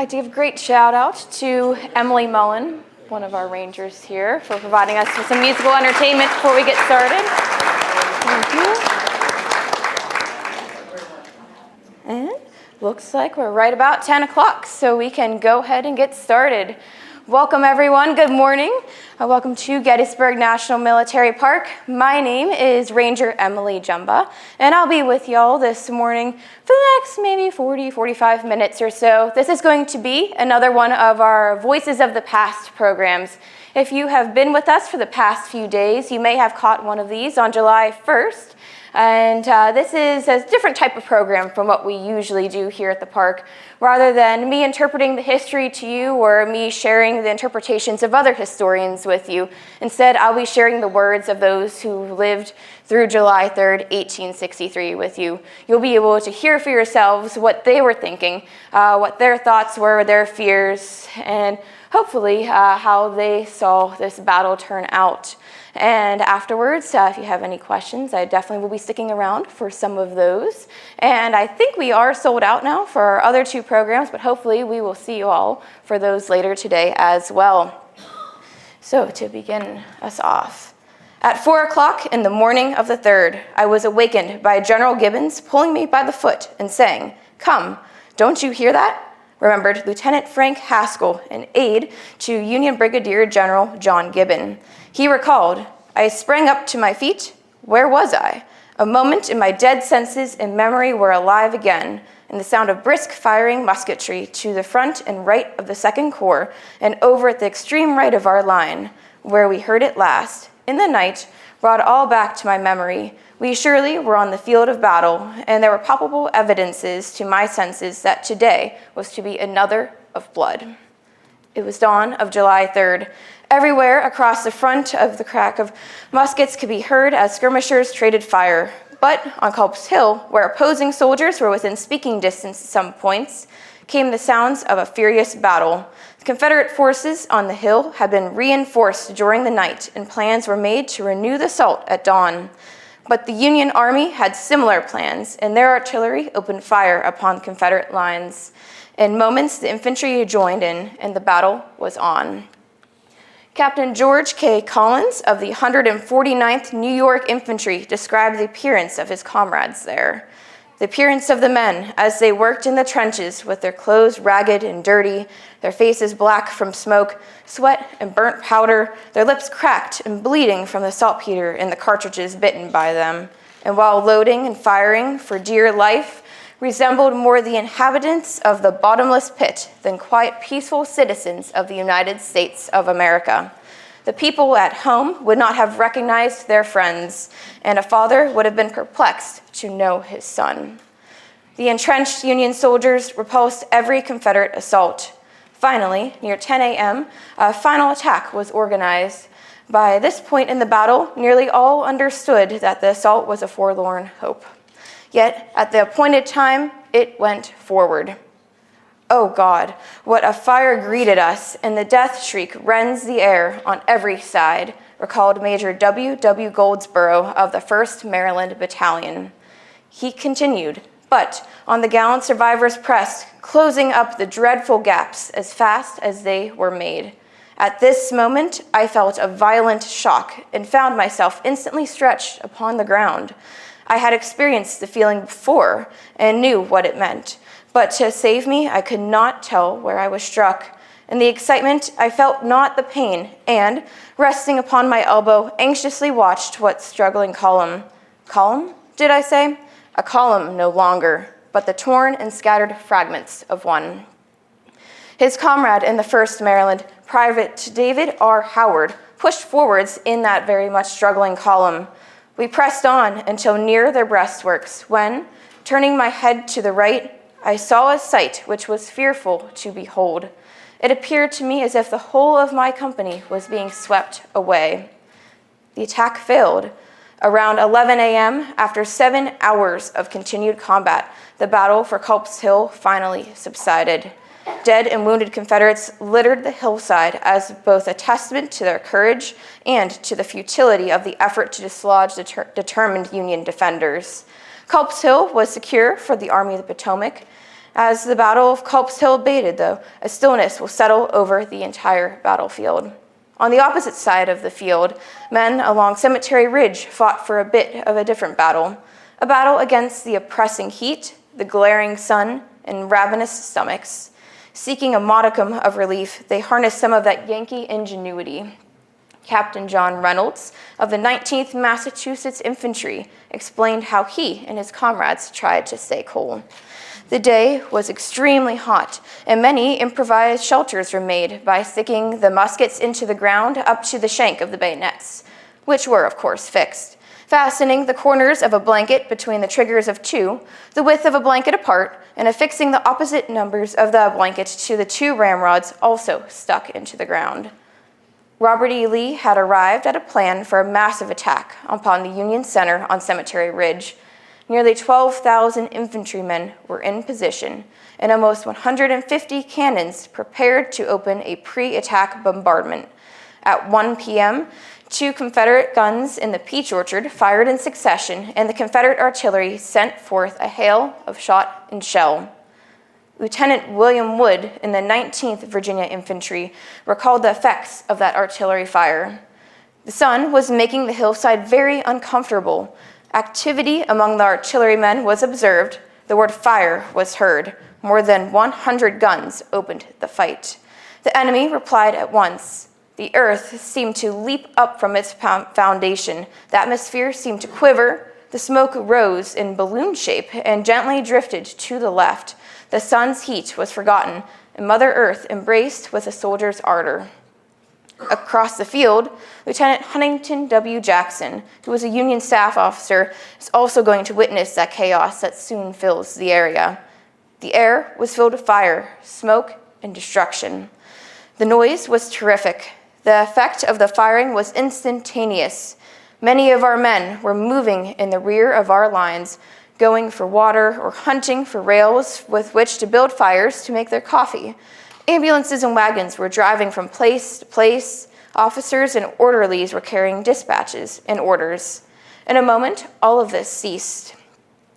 I'd like to give a great shout out to Emily Mullen, one of our rangers here, for providing us with some musical entertainment before we get started. Thank you. And looks like we're right about 10 o'clock, so we can go ahead and get started. Welcome, everyone. Good morning. Welcome to Gettysburg National Military Park. My name is Ranger Emily Jumba, and I'll be with y'all this morning for the next maybe 45 minutes or so. This is going to be another one of our Voices of the Past programs. If you have been with us for the past few days, you may have caught one of these on July 1st. And this is a different type of program from what we usually do here at the park. Rather than me interpreting the history to you or me sharing the interpretations of other historians with you, instead I'll be sharing the words of those who lived through July 3rd, 1863 with you. You'll be able to hear for yourselves what they were thinking, what their thoughts were, their fears, and hopefully how they saw this battle turn out. And afterwards, if you have any questions, I definitely will be sticking around for some of those. And I think we are sold out now for our other two programs, but hopefully we will see you all for those later today as well. So to begin us off, at 4 o'clock in the morning of the 3rd, I was awakened by General Gibbons pulling me by the foot and saying, "Come, don't you hear that?" Remembered Lieutenant Frank Haskell, an aide to Union Brigadier General John Gibbon. He recalled, "I sprang up to my feet. Where was I? A moment and my dead senses and memory were alive again, and the sound of brisk firing musketry to the front and right of the 2nd Corps and over at the extreme right of our line, where we heard it last, in the night, brought all back to my memory. We surely were on the field of battle, and there were palpable evidences to my senses that today was to be another of blood." It was dawn of July 3rd. Everywhere across the front of the crack of muskets could be heard as skirmishers traded fire. But on Culp's Hill, where opposing soldiers were within speaking distance at some points, came the sounds of a furious battle. The Confederate forces on the hill had been reinforced during the night, and plans were made to renew the assault at dawn. But the Union Army had similar plans, and their artillery opened fire upon Confederate lines. In moments, the infantry joined in, and the battle was on. Captain George K. Collins of the 149th New York Infantry described the appearance of his comrades there. The appearance of the men as they worked in the trenches with their clothes ragged and dirty, their faces black from smoke, sweat, and burnt powder, their lips cracked and bleeding from the saltpeter and the cartridges bitten by them, and while loading and firing for dear life, resembled more the inhabitants of the bottomless pit than quiet, peaceful citizens of the United States of America. The people at home would not have recognized their friends, and a father would have been perplexed to know his son. The entrenched Union soldiers repulsed every Confederate assault. Finally, near 10 a.m., a final attack was organized. By this point in the battle, nearly all understood that the assault was a forlorn hope. Yet, at the appointed time, it went forward. Oh God, what a fire greeted us, and the death shriek rends the air on every side, recalled Major W. W. Goldsboro of the 1st Maryland Battalion. He continued, but on the gallant survivors pressed, closing up the dreadful gaps as fast as they were made. At this moment, I felt a violent shock and found myself instantly stretched upon the ground. I had experienced the feeling before and knew what it meant, but to save me, I could not tell where I was struck. In the excitement, I felt not the pain, and, resting upon my elbow, anxiously watched what struggling column. Column, did I say? A column no longer, but the torn and scattered fragments of one. His comrade in the 1st Maryland, Private David R. Howard, pushed forwards in that very much struggling column. We pressed on until near their breastworks, when, turning my head to the right, I saw a sight which was fearful to behold. It appeared to me as if the whole of my company was being swept away. The attack failed. Around 11 a.m., after 7 hours of continued combat, the battle for Culp's Hill finally subsided. Dead and wounded Confederates littered the hillside as both a testament to their courage and to the futility of the effort to dislodge the determined Union defenders. Culp's Hill was secure for the Army of the Potomac, As the Battle of Culp's Hill abated, though, a stillness will settle over the entire battlefield. On the opposite side of the field, men along Cemetery Ridge fought for a bit of a different battle, a battle against the oppressing heat, the glaring sun, and ravenous stomachs. Seeking a modicum of relief, they harnessed some of that Yankee ingenuity. Captain John Reynolds of the 19th Massachusetts Infantry explained how he and his comrades tried to stay cool. The day was extremely hot, and many improvised shelters were made by sticking the muskets into the ground up to the shank of the bayonets, which were, of course, fixed. Fastening the corners of a blanket between the triggers of two, the width of a blanket apart, and affixing the opposite numbers of the blanket to the two ramrods also stuck into the ground. Robert E. Lee had arrived at a plan for a massive attack upon the Union center on Cemetery Ridge. Nearly 12,000 infantrymen were in position, and almost 150 cannons prepared to open a pre-attack bombardment. At 1 p.m., 2 Confederate guns in the Peach Orchard fired in succession, and the Confederate artillery sent forth a hail of shot and shell. Lieutenant William Wood in the 19th Virginia Infantry recalled the effects of that artillery fire. The sun was making the hillside very uncomfortable. Activity among the artillerymen was observed. The word fire was heard. More than 100 guns opened the fight. The enemy replied at once. The earth seemed to leap up from its foundation. The atmosphere seemed to quiver. The smoke rose in balloon shape and gently drifted to the left. The sun's heat was forgotten, and Mother Earth embraced with a soldier's ardor. Across the field, Lieutenant Huntington W. Jackson, who was a Union staff officer, is also going to witness that chaos that soon fills the area. The air was filled with fire, smoke, and destruction. The noise was terrific. The effect of the firing was instantaneous. Many of our men were moving in the rear of our lines, going for water or hunting for rails with which to build fires to make their coffee. Ambulances and wagons were driving from place to place. Officers and orderlies were carrying dispatches and orders. In a moment, all of this ceased.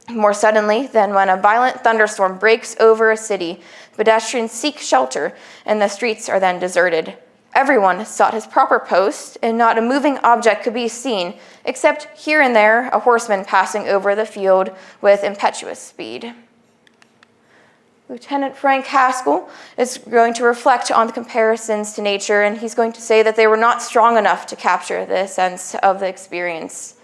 More suddenly than when a violent thunderstorm breaks over a city, pedestrians seek shelter, and the streets are then deserted. Everyone sought his proper post, and not a moving object could be seen, except here and there a horseman passing over the field with impetuous speed. Lieutenant Frank Haskell is going to reflect on the comparisons to nature, and he's going to say that they were not strong enough to capture the sense of the experience.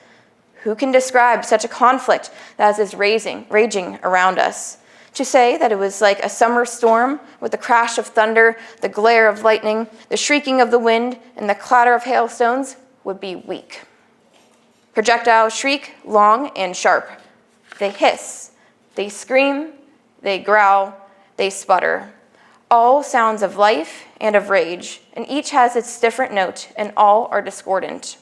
Who can describe such a conflict as is raging around us? To say that it was like a summer storm with the crash of thunder, the glare of lightning, the shrieking of the wind, and the clatter of hailstones would be weak. Projectiles shriek long and sharp. They hiss, they scream, they growl, they sputter. All sounds of life and of rage, and each has its different note, and all are discordant.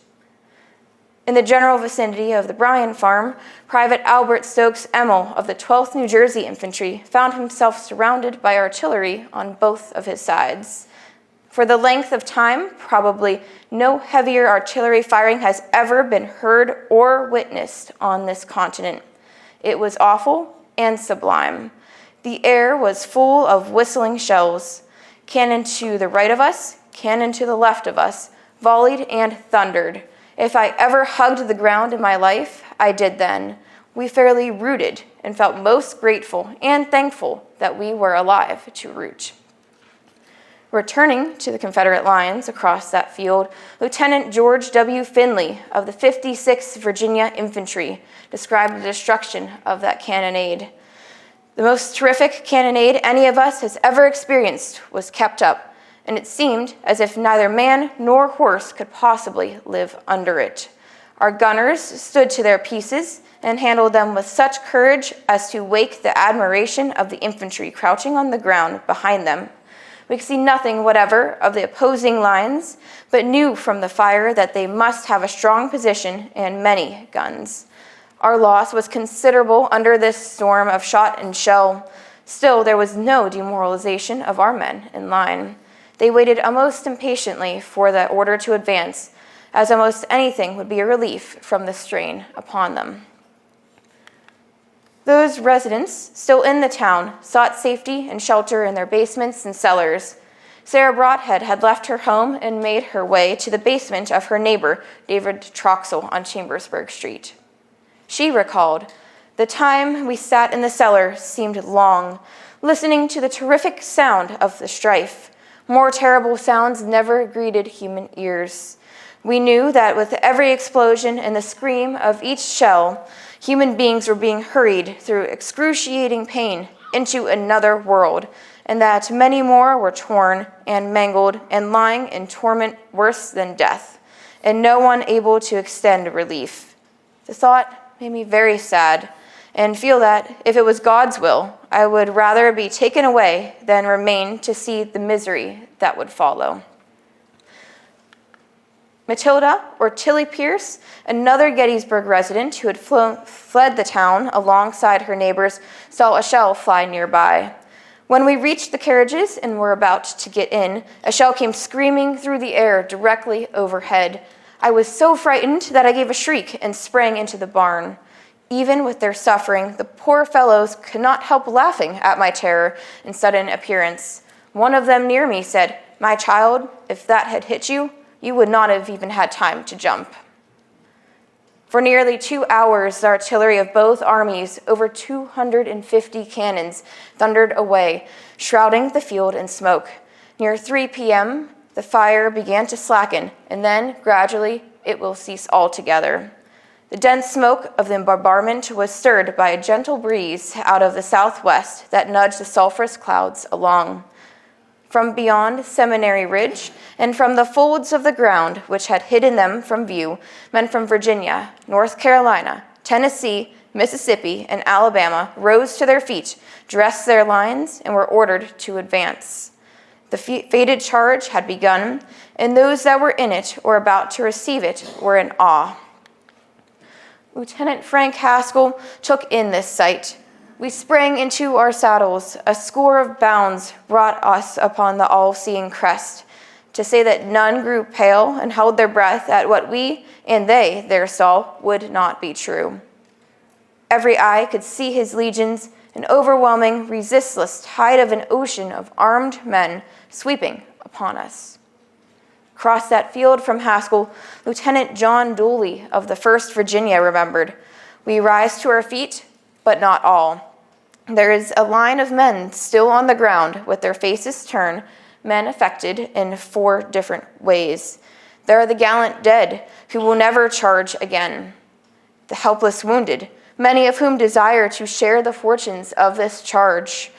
In the general vicinity of the Bryan farm, Private Albert Stokes Emmel of the 12th New Jersey Infantry found himself surrounded by artillery on both of his sides. For the length of time, probably no heavier artillery firing has ever been heard or witnessed on this continent. It was awful and sublime. The air was full of whistling shells. Cannon to the right of us, cannon to the left of us, volleyed and thundered. If I ever hugged the ground in my life, I did then. We fairly rooted and felt most grateful and thankful that we were alive to root. Returning to the Confederate lines across that field, Lieutenant George W. Finley of the 56th Virginia Infantry described the destruction of that cannonade. The most terrific cannonade any of us has ever experienced was kept up, and it seemed as if neither man nor horse could possibly live under it. Our gunners stood to their pieces and handled them with such courage as to wake the admiration of the infantry crouching on the ground behind them. We could see nothing whatever of the opposing lines, but knew from the fire that they must have a strong position and many guns. Our loss was considerable under this storm of shot and shell. Still, there was no demoralization of our men in line. They waited almost impatiently for the order to advance, as almost anything would be a relief from the strain upon them. Those residents, still in the town, sought safety and shelter in their basements and cellars. Sarah Broadhead had left her home and made her way to the basement of her neighbor, David Troxel, on Chambersburg Street. She recalled, "The time we sat in the cellar seemed long, listening to the terrific sound of the strife. More terrible sounds never greeted human ears. We knew that with every explosion and the scream of each shell, human beings were being hurried through excruciating pain into another world, and that many more were torn and mangled and lying in torment worse than death, and no one able to extend relief. The thought made me very sad, and feel that, if it was God's will, I would rather be taken away than remain to see the misery that would follow." Matilda, or Tilly Pierce, another Gettysburg resident who had fled the town alongside her neighbors, saw a shell fly nearby. "When we reached the carriages and were about to get in, a shell came screaming through the air directly overhead. I was so frightened that I gave a shriek and sprang into the barn. Even with their suffering, the poor fellows could not help laughing at my terror and sudden appearance. One of them near me said, 'My child, if that had hit you, you would not have even had time to jump.'" For nearly 2 hours, the artillery of both armies, over 250 cannons, thundered away, shrouding the field in smoke. Near 3 p.m., the fire began to slacken, and then, gradually, it will cease altogether. The dense smoke of the bombardment was stirred by a gentle breeze out of the southwest that nudged the sulphurous clouds along. From beyond Seminary Ridge, and from the folds of the ground which had hidden them from view, men from Virginia, North Carolina, Tennessee, Mississippi, and Alabama rose to their feet, dressed their lines, and were ordered to advance. The fated charge had begun, and those that were in it or about to receive it were in awe. Lieutenant Frank Haskell took in this sight. We sprang into our saddles. A score of bounds brought us upon the all-seeing crest. To say that none grew pale and held their breath at what we and they there saw would not be true. Every eye could see his legions, an overwhelming, resistless tide of an ocean of armed men sweeping upon us. Across that field from Haskell, Lieutenant John Dooley of the 1st Virginia remembered, "We rise to our feet, but not all. There is a line of men still on the ground with their faces turned, men affected in 4 different ways. There are the gallant dead who will never charge again, the helpless wounded, many of whom desire to share the fortunes of this charge,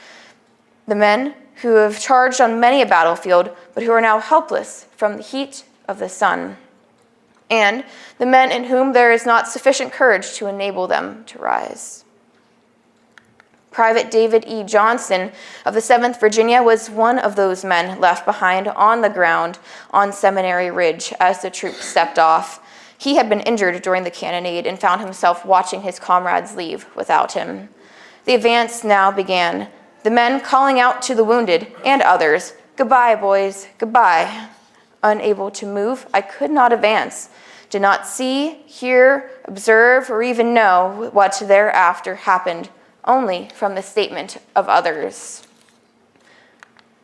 the men who have charged on many a battlefield, but who are now helpless from the heat of the sun, and the men in whom there is not sufficient courage to enable them to rise." Private David E. Johnston of the 7th Virginia was one of those men left behind on the ground on Seminary Ridge as the troops stepped off. He had been injured during the cannonade and found himself watching his comrades leave without him. The advance now began, the men calling out to the wounded and others, "Goodbye, boys, goodbye." Unable to move, I could not advance, did not see, hear, observe, or even know what thereafter happened, only from the statement of others.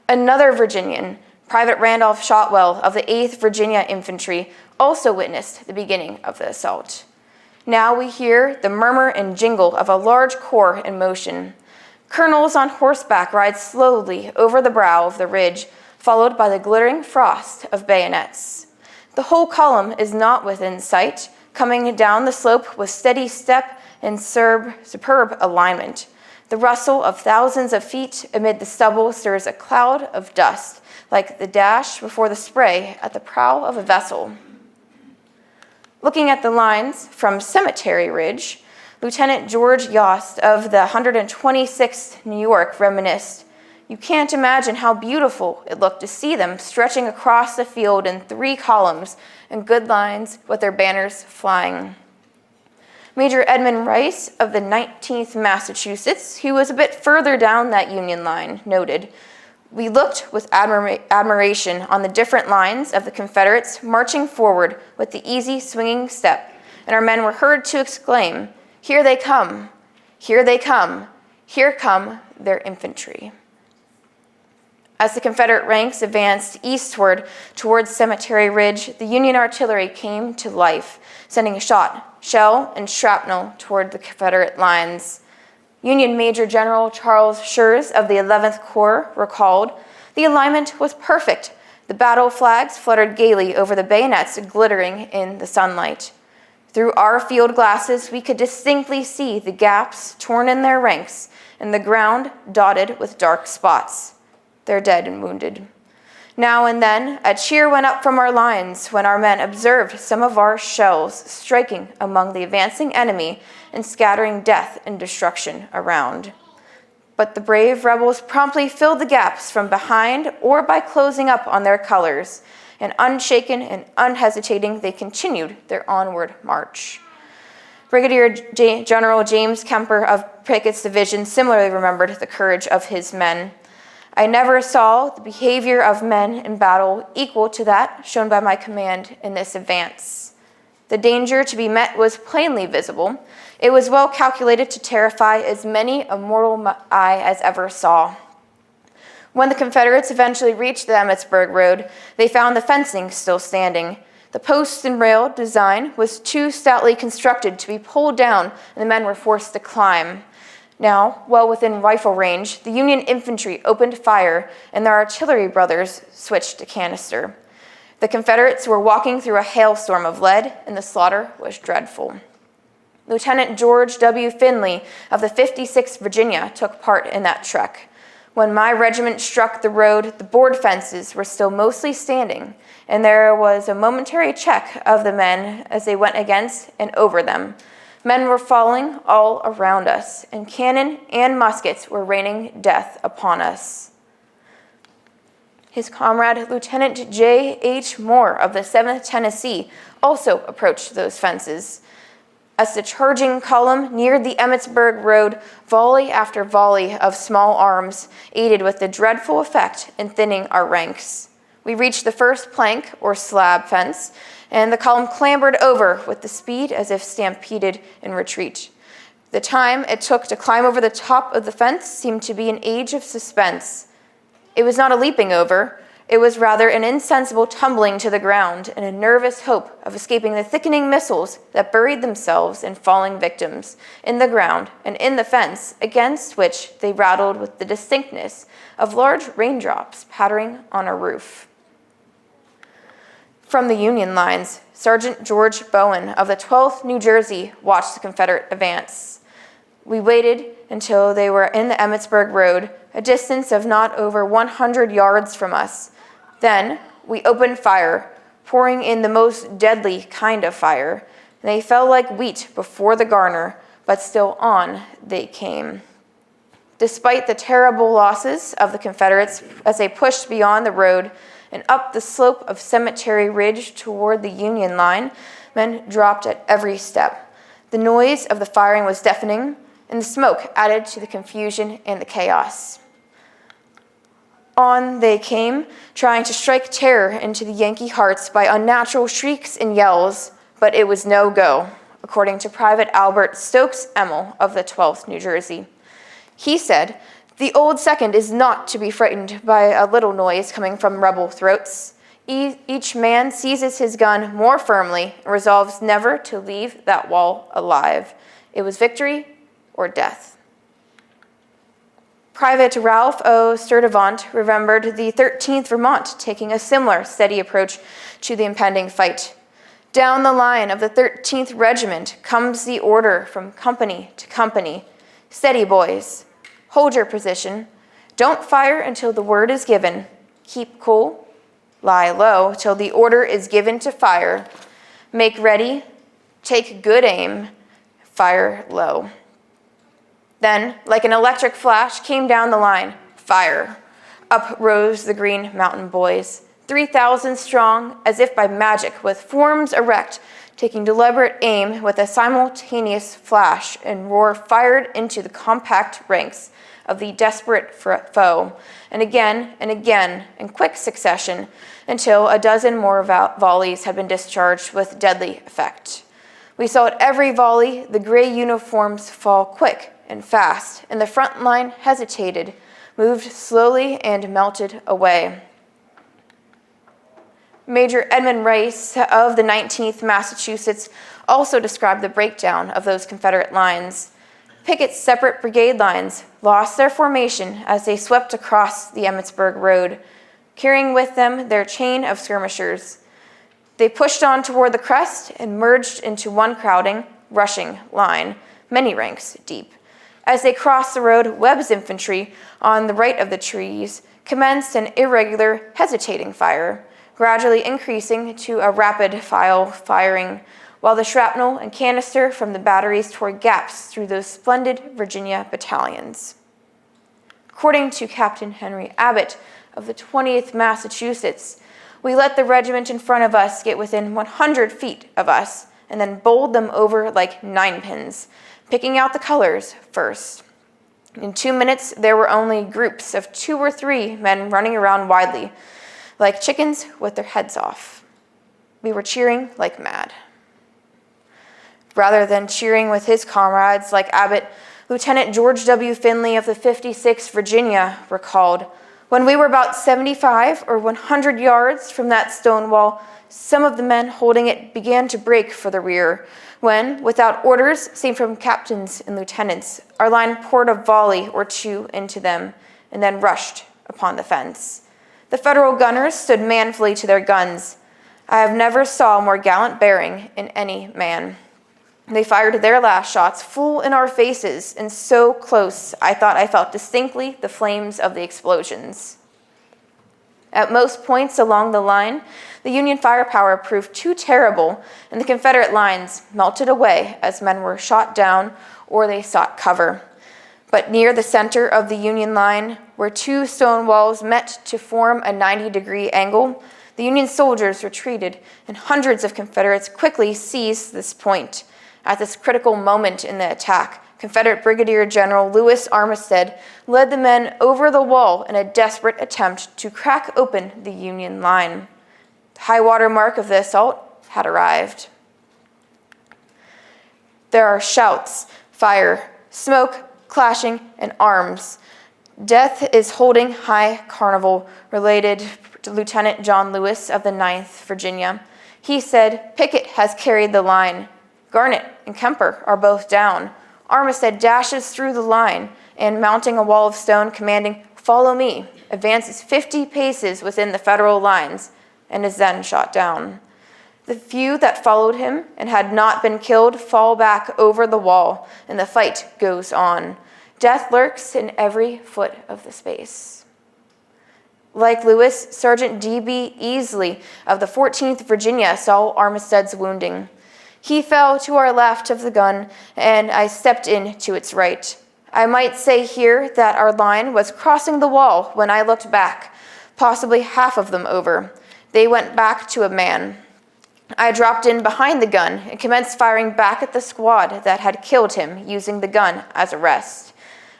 Another Virginian, Private Randolph Shotwell of the 8th Virginia Infantry, also witnessed the beginning of the assault. Now we hear the murmur and jingle of a large corps in motion. Colonels on horseback ride slowly over the brow of the ridge, followed by the glittering frost of bayonets. The whole column is not within sight, coming down the slope with steady step and superb alignment. The rustle of thousands of feet amid the stubble stirs a cloud of dust, like the dash before the spray at the prow of a vessel. Looking at the lines from Cemetery Ridge, Lieutenant George Yost of the 126th New York reminisced, "You can't imagine how beautiful it looked to see them stretching across the field in 3 columns in good lines with their banners flying." Major Edmund Rice of the 19th Massachusetts, who was a bit further down that Union line, noted, "We looked with admiration on the different lines of the Confederates marching forward with the easy swinging step, and our men were heard to exclaim, 'Here they come!' Here they come. Here come their infantry. As the Confederate ranks advanced eastward towards Cemetery Ridge, the Union artillery came to life, sending shot, shell, and shrapnel toward the Confederate lines. Union Major General Charles Schurz of the 11th Corps recalled, "The alignment was perfect. The battle flags fluttered gaily over the bayonets glittering in the sunlight. Through our field glasses, we could distinctly see the gaps torn in their ranks and the ground dotted with dark spots, their dead and wounded. Now and then, a cheer went up from our lines when our men observed some of our shells striking among the advancing enemy and scattering death and destruction around. But the brave rebels promptly filled the gaps from behind or by closing up on their colors, and unshaken and unhesitating, they continued their onward march." Brigadier General James Kemper of Pickett's division similarly remembered the courage of his men. "I never saw the behavior of men in battle equal to that shown by my command in this advance. The danger to be met was plainly visible. It was well calculated to terrify as many a mortal eye as ever saw." When the Confederates eventually reached the Emmitsburg Road, they found the fencing still standing. The post and rail design was too stoutly constructed to be pulled down, and the men were forced to climb. Now, well within rifle range, the Union infantry opened fire, and their artillery brothers switched to canister. The Confederates were walking through a hailstorm of lead, and the slaughter was dreadful. Lieutenant George W. Finley of the 56th Virginia took part in that trek. "When my regiment struck the road, the board fences were still mostly standing, and there was a momentary check of the men as they went against and over them. Men were falling all around us, and cannon and muskets were raining death upon us." His comrade, Lieutenant J. H. Moore of the 7th Tennessee, also approached those fences. As the charging column neared the Emmitsburg Road, volley after volley of small arms aided with the dreadful effect in thinning our ranks. We reached the first plank or slab fence, and the column clambered over with the speed as if stampeded in retreat. The time it took to climb over the top of the fence seemed to be an age of suspense. It was not a leaping over. It was rather an insensible tumbling to the ground and a nervous hope of escaping the thickening missiles that buried themselves in falling victims in the ground and in the fence, against which they rattled with the distinctness of large raindrops pattering on a roof. From the Union lines, Sergeant George Bowen of the 12th New Jersey watched the Confederate advance. "We waited until they were in the Emmitsburg Road, a distance of not over 100 yards from us. Then we opened fire, pouring in the most deadly kind of fire. They fell like wheat before the garner, but still on they came." Despite the terrible losses of the Confederates as they pushed beyond the road and up the slope of Cemetery Ridge toward the Union line, men dropped at every step. The noise of the firing was deafening, and the smoke added to the confusion and the chaos. On they came, trying to strike terror into the Yankee hearts by unnatural shrieks and yells, but it was no go, according to Private Albert Stokes Emmel of the 12th New Jersey. He said, "The old second is not to be frightened by a little noise coming from rebel throats. Each man seizes his gun more firmly and resolves never to leave that wall alive. It was victory or death." Private Ralph O. Sturdivant remembered the 13th Vermont taking a similar steady approach to the impending fight. "Down the line of the 13th Regiment comes the order from company to company. Steady, boys. Hold your position. Don't fire until the word is given. Keep cool. Lie low till the order is given to fire. Make ready. Take good aim. Fire low." Then, like an electric flash, came down the line. Fire. Up rose the Green Mountain Boys, 3,000 strong, as if by magic, with forms erect, taking deliberate aim with a simultaneous flash and roar fired into the compact ranks of the desperate foe, and again, in quick succession, until a dozen more volleys had been discharged with deadly effect. We saw at every volley the gray uniforms fall quick and fast, and the front line hesitated, moved slowly, and melted away. Major Edmund Rice of the 19th Massachusetts also described the breakdown of those Confederate lines. Pickett's separate brigade lines lost their formation as they swept across the Emmitsburg Road, carrying with them their chain of skirmishers. They pushed on toward the crest and merged into one crowding, rushing line, many ranks deep. As they crossed the road, Webb's infantry on the right of the trees commenced an irregular, hesitating fire, gradually increasing to a rapid-fire firing, while the shrapnel and canister from the batteries tore gaps through those splendid Virginia battalions. According to Captain Henry Abbott of the 20th Massachusetts, we let the regiment in front of us get within 100 feet of us and then bowled them over like ninepins, picking out the colors first. In 2 minutes, there were only groups of 2 or 3 men running around widely, like chickens with their heads off. We were cheering like mad. Rather than cheering with his comrades like Abbott, Lieutenant George W. Finley of the 56th Virginia recalled, "When we were about 75 or 100 yards from that stone wall, some of the men holding it began to break for the rear, when, without orders seen from captains and lieutenants, our line poured a volley or 2 into them and then rushed upon the fence. The Federal gunners stood manfully to their guns. I have never saw more gallant bearing in any man. They fired their last shots full in our faces, and so close I thought I felt distinctly the flames of the explosions." At most points along the line, the Union firepower proved too terrible, and the Confederate lines melted away as men were shot down or they sought cover. But near the center of the Union line, where 2 stone walls met to form a 90-degree angle, the Union soldiers retreated, and hundreds of Confederates quickly seized this point. At this critical moment in the attack, Confederate Brigadier General Lewis Armistead led the men over the wall in a desperate attempt to crack open the Union line. The high water mark of the assault had arrived. There are shouts, fire, smoke, clashing, and arms. Death is holding high carnival, related to Lieutenant John Lewis of the 9th Virginia. He said, "Pickett has carried the line. Garnett and Kemper are both down. Armistead dashes through the line and, mounting a wall of stone, commanding, 'Follow me,' advances 50 paces within the Federal lines and is then shot down. The few that followed him and had not been killed fall back over the wall, and the fight goes on. Death lurks in every foot of the space." Like Lewis, Sergeant D.B. Easley of the 14th Virginia saw Armistead's wounding. He fell to our left of the gun, and I stepped in to its right. I might say here that our line was crossing the wall when I looked back, possibly half of them over. They went back to a man. I dropped in behind the gun and commenced firing back at the squad that had killed him, using the gun as a rest.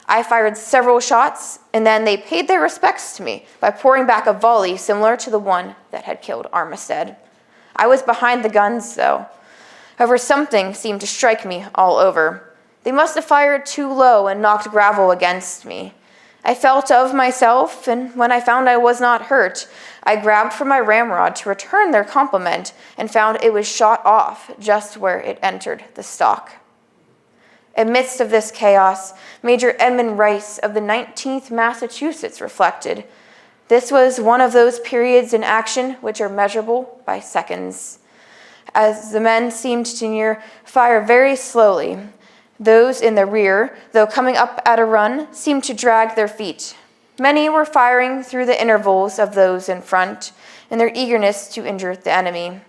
I fired several shots, and then they paid their respects to me by pouring back a volley similar to the one that had killed Armistead. I was behind the guns, though. However, something seemed to strike me all over. They must have fired too low and knocked gravel against me. I felt of myself, and when I found I was not hurt, I grabbed for my ramrod to return their compliment and found it was shot off just where it entered the stock. Amidst of this chaos, Major Edmund Rice of the 19th Massachusetts reflected, "This was one of those periods in action which are measurable by seconds. As the men seemed to fire very slowly, those in the rear, though coming up at a run, seemed to drag their feet. Many were firing through the intervals of those in front, in their eagerness to injure the enemy.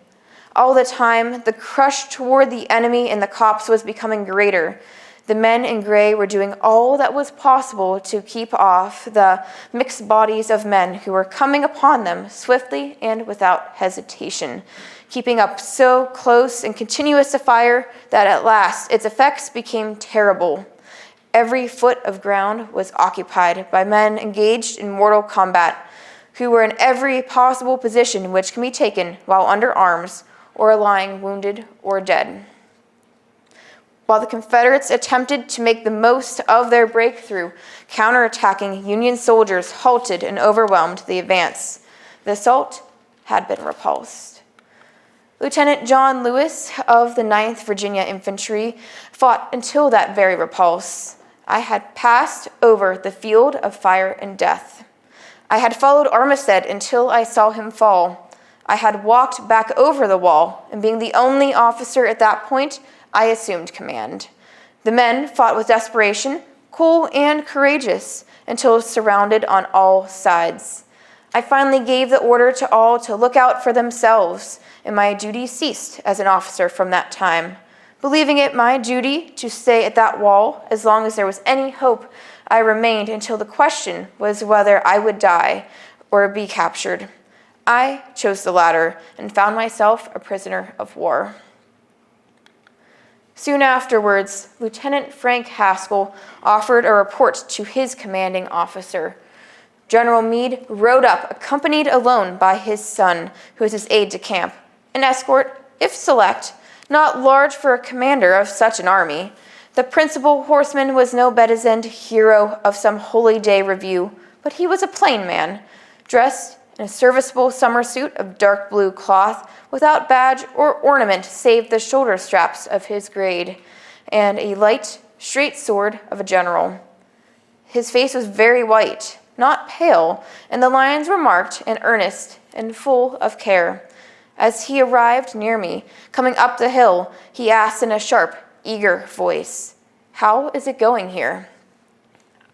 All the time, the crush toward the enemy in the copse was becoming greater. The men in gray were doing all that was possible to keep off the mixed bodies of men who were coming upon them swiftly and without hesitation, keeping up so close and continuous a fire that at last its effects became terrible. Every foot of ground was occupied by men engaged in mortal combat, who were in every possible position which can be taken while under arms or lying wounded or dead. while the Confederates attempted to make the most of their breakthrough, counterattacking Union soldiers halted and overwhelmed the advance. The assault had been repulsed. Lieutenant John Lewis of the 9th Virginia Infantry fought until that very repulse. I had passed over the field of fire and death. I had followed Armistead until I saw him fall. I had walked back over the wall, and being the only officer at that point, I assumed command. The men fought with desperation, cool and courageous, until surrounded on all sides. I finally gave the order to all to look out for themselves, and my duty ceased as an officer from that time. Believing it my duty to stay at that wall as long as there was any hope, I remained until the question was whether I would die or be captured. I chose the latter and found myself a prisoner of war. Soon afterwards, Lieutenant Frank Haskell offered a report to his commanding officer. General Meade rode up, accompanied alone by his son, who was his aide-de-camp, an escort, if select, not large for a commander of such an army. The principal horseman was no bedizened hero of some holy day review, but he was a plain man, dressed in a serviceable summer suit of dark blue cloth, without badge or ornament save the shoulder straps of his grade, and a light, straight sword of a general. His face was very white, not pale, and the lines were marked and earnest and full of care. As he arrived near me, coming up the hill, he asked in a sharp, eager voice, "How is it going here?"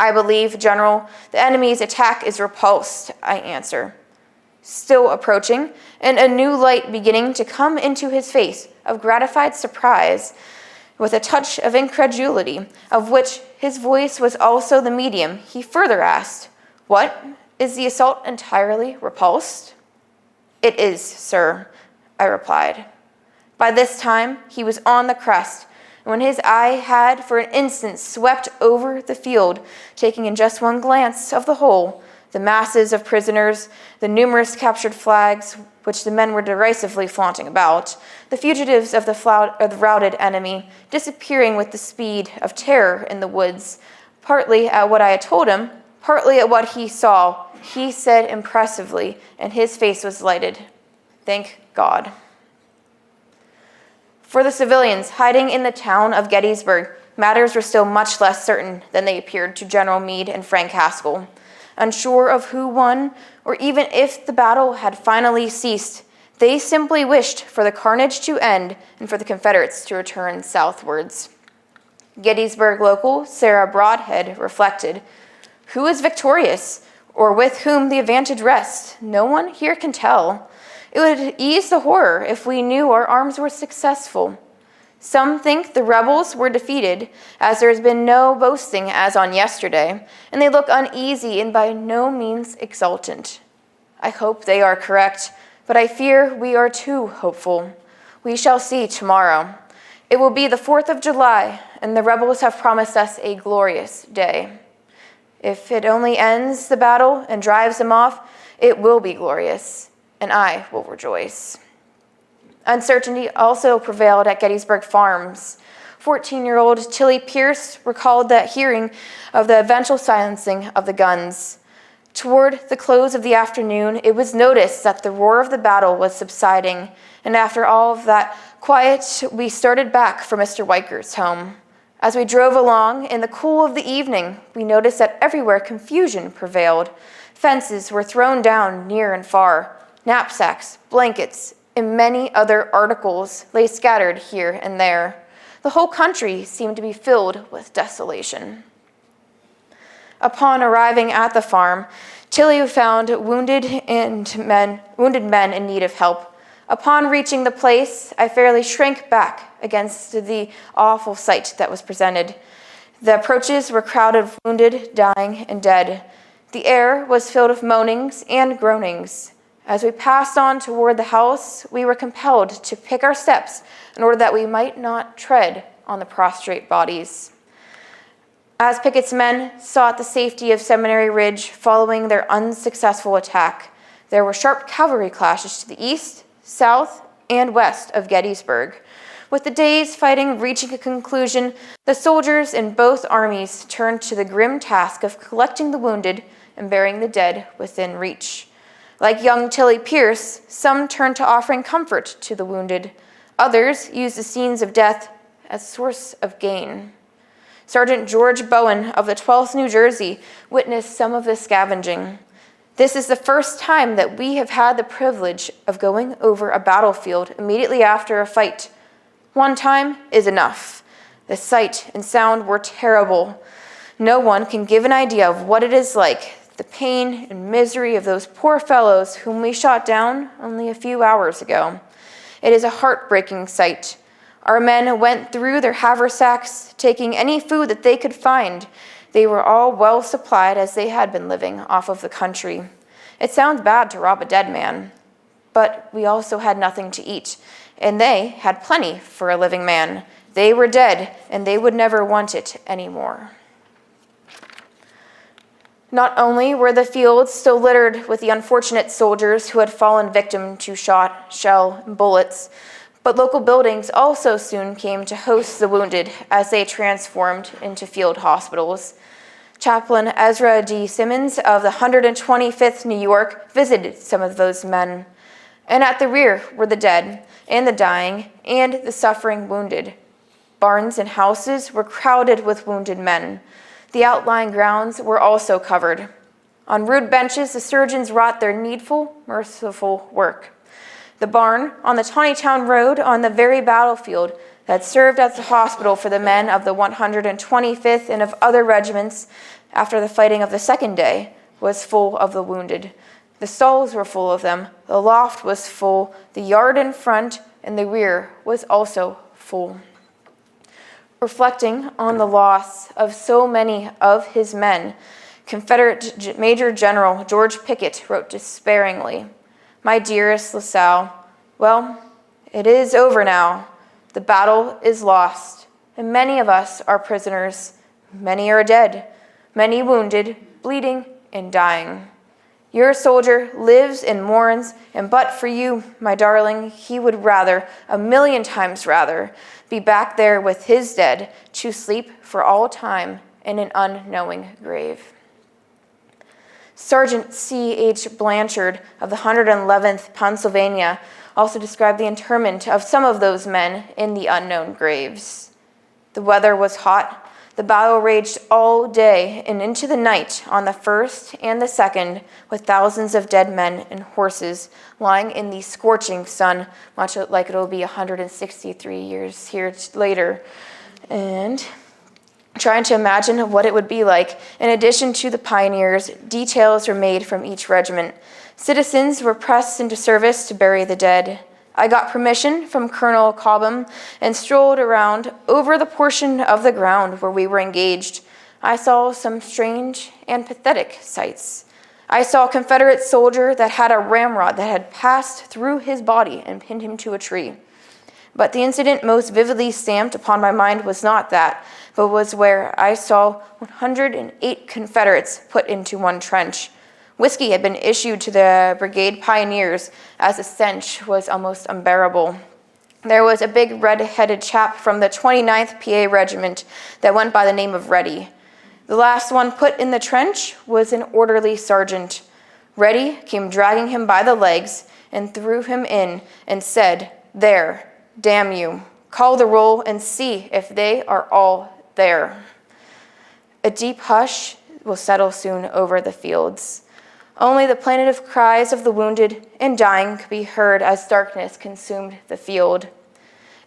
"I believe, General, the enemy's attack is repulsed," I answer. Still approaching, and a new light beginning to come into his face of gratified surprise, with a touch of incredulity, of which his voice was also the medium, he further asked, "What, is the assault entirely repulsed?" "It is, sir," I replied. By this time, he was on the crest, and when his eye had for an instant swept over the field, taking in just one glance of the whole, the masses of prisoners, the numerous captured flags, which the men were derisively flaunting about, the fugitives of the routed enemy, disappearing with the speed of terror in the woods, partly at what I had told him, partly at what he saw, he said impressively, and his face was lighted, "Thank God." For the civilians hiding in the town of Gettysburg, matters were still much less certain than they appeared to General Meade and Frank Haskell. Unsure of who won, or even if the battle had finally ceased, they simply wished for the carnage to end and for the Confederates to return southwards. Gettysburg local Sarah Broadhead reflected, "Who is victorious, or with whom the advantage rests? No one here can tell. It would ease the horror if we knew our arms were successful. Some think the rebels were defeated, as there has been no boasting as on yesterday, and they look uneasy and by no means exultant. I hope they are correct, but I fear we are too hopeful. We shall see tomorrow. It will be the 4th of July, and the rebels have promised us a glorious day. If it only ends the battle and drives them off, it will be glorious, and I will rejoice." Uncertainty also prevailed at Gettysburg Farms. 14-year-old Tilly Pierce recalled that hearing of the eventual silencing of the guns. Toward the close of the afternoon, it was noticed that the roar of the battle was subsiding, and after all of that quiet, we started back for Mr. Weiker's home. As we drove along in the cool of the evening, we noticed that everywhere confusion prevailed. Fences were thrown down near and far. Knapsacks, blankets, and many other articles lay scattered here and there. The whole country seemed to be filled with desolation. Upon arriving at the farm, Tilly found wounded men in need of help. Upon reaching the place, I fairly shrank back against the awful sight that was presented. The approaches were crowded with wounded, dying, and dead. The air was filled with moanings and groanings. As we passed on toward the house, we were compelled to pick our steps in order that we might not tread on the prostrate bodies. As Pickett's men sought the safety of Seminary Ridge following their unsuccessful attack, there were sharp cavalry clashes to the east, south, and west of Gettysburg. With the day's fighting reaching a conclusion, the soldiers in both armies turned to the grim task of collecting the wounded and burying the dead within reach. Like young Tilly Pierce, some turned to offering comfort to the wounded. Others used the scenes of death as a source of gain. Sergeant George Bowen of the 12th New Jersey witnessed some of this scavenging. This is the first time that we have had the privilege of going over a battlefield immediately after a fight. One time is enough. The sight and sound were terrible. No one can give an idea of what it is like, the pain and misery of those poor fellows whom we shot down only a few hours ago. It is a heartbreaking sight. Our men went through their haversacks, taking any food that they could find. They were all well supplied as they had been living off of the country. It sounds bad to rob a dead man, but we also had nothing to eat, and they had plenty for a living man. They were dead, and they would never want it anymore. Not only were the fields still littered with the unfortunate soldiers who had fallen victim to shot, shell, and bullets, but local buildings also soon came to host the wounded as they transformed into field hospitals. Chaplain Ezra D. Simmons of the 125th New York visited some of those men. And at the rear were the dead, and the dying, and the suffering wounded. Barns and houses were crowded with wounded men. The outlying grounds were also covered. On rude benches, the surgeons wrought their needful, merciful work. The barn on the Taneytown Road on the very battlefield that served as the hospital for the men of the 125th and of other regiments after the fighting of the second day was full of the wounded. The stalls were full of them, the loft was full, the yard in front and the rear was also full. Reflecting on the loss of so many of his men, Confederate Major General George Pickett wrote despairingly, "My dearest LaSalle, well, it is over now. The battle is lost, and many of us are prisoners. Many are dead, many wounded, bleeding, and dying. Your soldier lives and mourns, and but for you, my darling, he would rather, a million times rather, be back there with his dead to sleep for all time in an unknowing grave." Sergeant C.H. Blanchard of the 111th Pennsylvania also described the interment of some of those men in the unknown graves. The weather was hot. The battle raged all day and into the night on the 1st and the 2nd, with thousands of dead men and horses lying in the scorching sun, much like it'll be 163 years here later. And trying to imagine what it would be like. In addition to the pioneers, details were made from each regiment. Citizens were pressed into service to bury the dead. I got permission from Colonel Cobham and strolled around over the portion of the ground where we were engaged. I saw some strange and pathetic sights. I saw a Confederate soldier that had a ramrod that had passed through his body and pinned him to a tree. But the incident most vividly stamped upon my mind was not that, but was where I saw 108 Confederates put into one trench. Whiskey had been issued to the brigade pioneers as the stench was almost unbearable. There was a big red-headed chap from the 29th PA Regiment that went by the name of Reddy. The last one put in the trench was an orderly sergeant. Reddy came dragging him by the legs and threw him in and said, "There, damn you, call the roll and see if they are all there." A deep hush will settle soon over the fields. Only the plaintive cries of the wounded and dying could be heard as darkness consumed the field.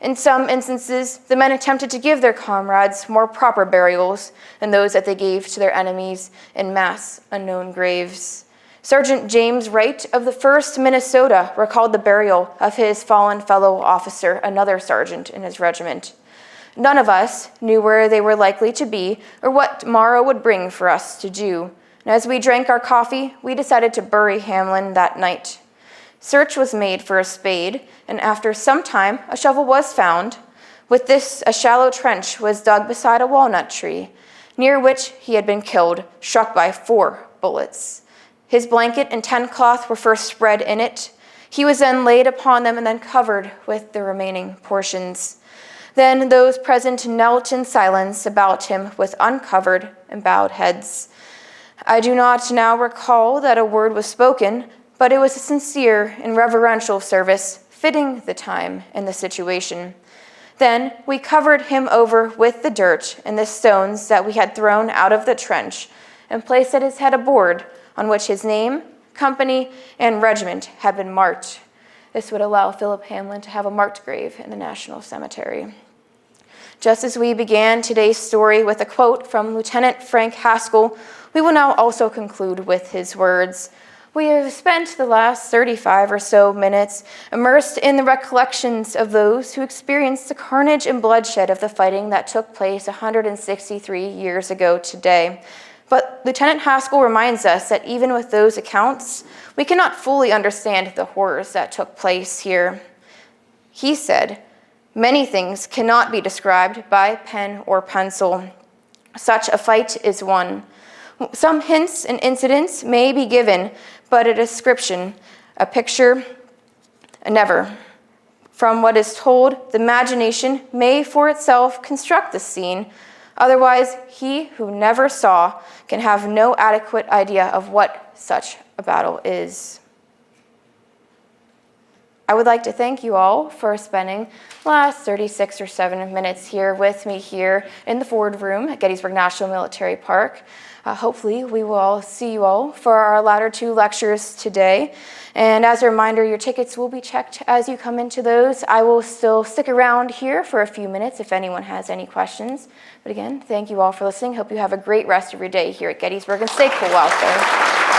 In some instances, the men attempted to give their comrades more proper burials than those that they gave to their enemies in mass unknown graves. Sergeant James Wright of the 1st Minnesota recalled the burial of his fallen fellow officer, another sergeant in his regiment. None of us knew where they were likely to be or what tomorrow would bring for us to do. And as we drank our coffee, we decided to bury Hamlin that night. Search was made for a spade, and after some time, a shovel was found. With this, a shallow trench was dug beside a walnut tree, near which he had been killed, struck by 4 bullets. His blanket and tent cloth were first spread in it. He was then laid upon them and then covered with the remaining portions. Then those present knelt in silence about him with uncovered and bowed heads. I do not now recall that a word was spoken, but it was a sincere and reverential service, fitting the time and the situation. Then we covered him over with the dirt and the stones that we had thrown out of the trench, and placed at his head a board on which his name, company, and regiment had been marked. This would allow Philip Hamlin to have a marked grave in the National Cemetery. Just as we began today's story with a quote from Lieutenant Frank Haskell, we will now also conclude with his words. We have spent the last 35 or so minutes immersed in the recollections of those who experienced the carnage and bloodshed of the fighting that took place 163 years ago today. But Lieutenant Haskell reminds us that even with those accounts, we cannot fully understand the horrors that took place here. He said, "Many things cannot be described by pen or pencil. Such a fight is one. Some hints and incidents may be given, but a description, a picture, never. From what is told, the imagination may for itself construct the scene. Otherwise, he who never saw can have no adequate idea of what such a battle is." I would like to thank you all for spending the last 36 or 7 minutes here with me here in the Ford Room at Gettysburg National Military Park. Hopefully, we will all see you all for our latter 2 lectures today. And as a reminder, your tickets will be checked as you come into those. I will still stick around here for a few minutes if anyone has any questions. But again, thank you all for listening. Hope you have a great rest of your day here at Gettysburg, and stay cool out there.